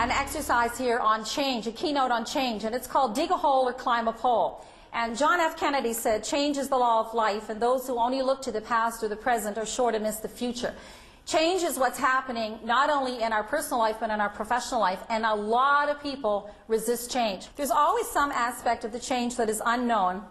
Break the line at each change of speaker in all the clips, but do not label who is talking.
an exercise here on change, a keynote on change, and it's called Dig a Hole or Climb a Pole. And John F. Kennedy said, change is the law of life, and those who only look to the past or the present are sure to miss the future. Change is what's happening not only in our personal life, but in our professional life, and a lot of people resist change. There's always some aspect of the change that is unknown,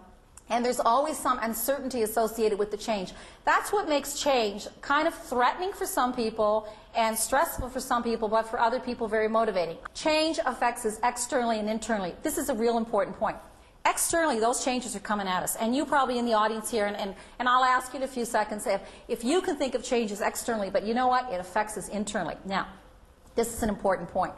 and there's always some uncertainty associated with the change. That's what makes change kind of threatening for some people and stressful for some people, but for other people very motivating. Change affects us externally and internally. This is a real important point. Externally, those changes are coming at us. And you probably in the audience here, and I'll ask you in a few seconds if you can think of changes externally, but you know what? It affects us internally. Now, this is an important point.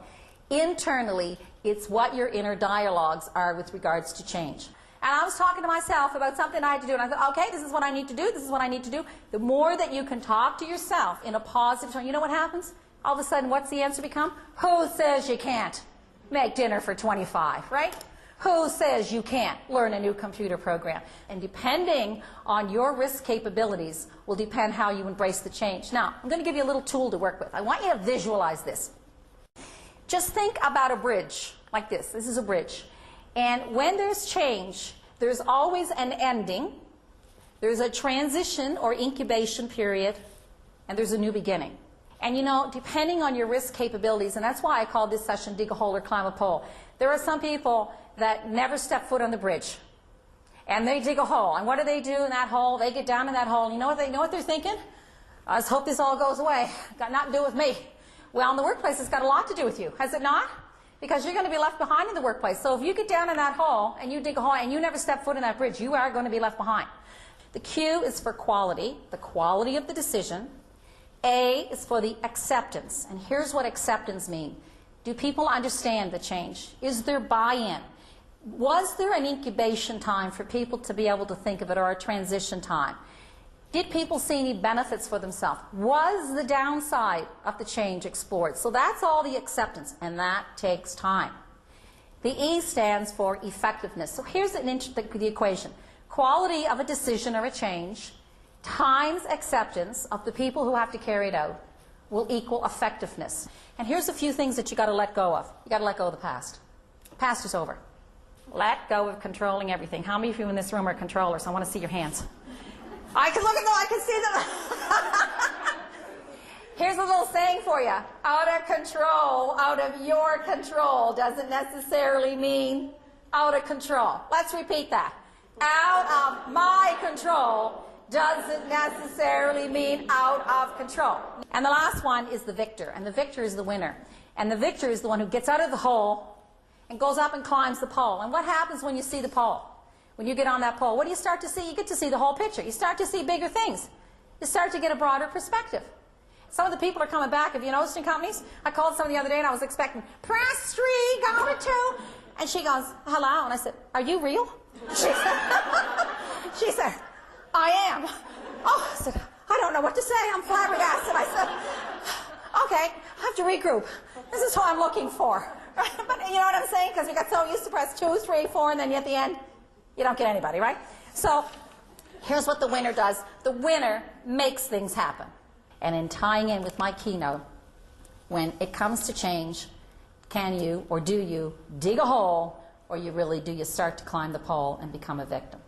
Internally, it's what your inner dialogues are with regards to change. And I was talking to myself about something I had to do, and I thought, okay, this is what I need to do, this is what I need to do. The more that you can talk to yourself in a positive tone, you know what happens? All of a sudden, what's the answer become? Who says you can't make dinner for 25, right? Who says you can't learn a new computer program? And depending on your risk capabilities will depend how you embrace the change. Now, I'm going to give you a little tool to work with. I want you to visualize this. Just think about a bridge like this. This is a bridge. And when there's change, there's always an ending, there's a transition or incubation period, and there's a new beginning. And you know, depending on your risk capabilities, and that's why I called this session Dig a Hole or Climb a Pole. There are some people that never step foot on the bridge. And they dig a hole. And what do they do in that hole? They get down in that hole. And you know what they're thinking? I just hope this all goes away. Got nothing to do with me. Well, in the workplace, it's got a lot to do with you. Has it not? Because you're going to be left behind in the workplace. So if you get down in that hole and you dig a hole and you never step foot in that bridge, you are going to be left behind. The Q is for quality, the quality of the decision. A is for the acceptance. And here's what acceptance means. Do people understand the change? Is there buy-in? Was there an incubation time for people to be able to think of it, or a transition time? Did people see any benefits for themselves? Was the downside of the change explored? So that's all the acceptance, and that takes time. The E stands for effectiveness. So here's the equation. Quality of a decision or a change times acceptance of the people who have to carry it out will equal effectiveness. And here's a few things that you got to let go of. You got to let go of the past. The past is over. Let go of controlling everything. How many of you in this room are controllers? I want to see your hands. I can look at them. I can see them. Here's a little saying for you. Out of control, out of your control doesn't necessarily mean out of control. Let's repeat that. Out of my control doesn't necessarily mean out of control. And the last one is the victor. And the victor is the winner. And the victor is the one who gets out of the hole and goes up and climbs the pole. And what happens when you see the pole? When you get on that pole, what do you start to see? You get to see the whole picture. You start to see bigger things. You start to get a broader perspective. Some of the people are coming back. Have you noticed in companies? I called someone the other day and I was expecting, press 3, go to 2. And she goes, hello. And I said, are you real? She said, I am. Oh, I said, I don't know what to say. I'm flabbergasted. I said, okay, I have to regroup. This is who I'm looking for. But you know what I'm saying? Because we got so used to press 2, 3, 4, and then at the end, you don't get anybody, right? So here's what the winner does. The winner makes things happen. And in tying in with my keynote, when it comes to change, can you or do you dig a hole, or do you start to climb the pole and become a victim?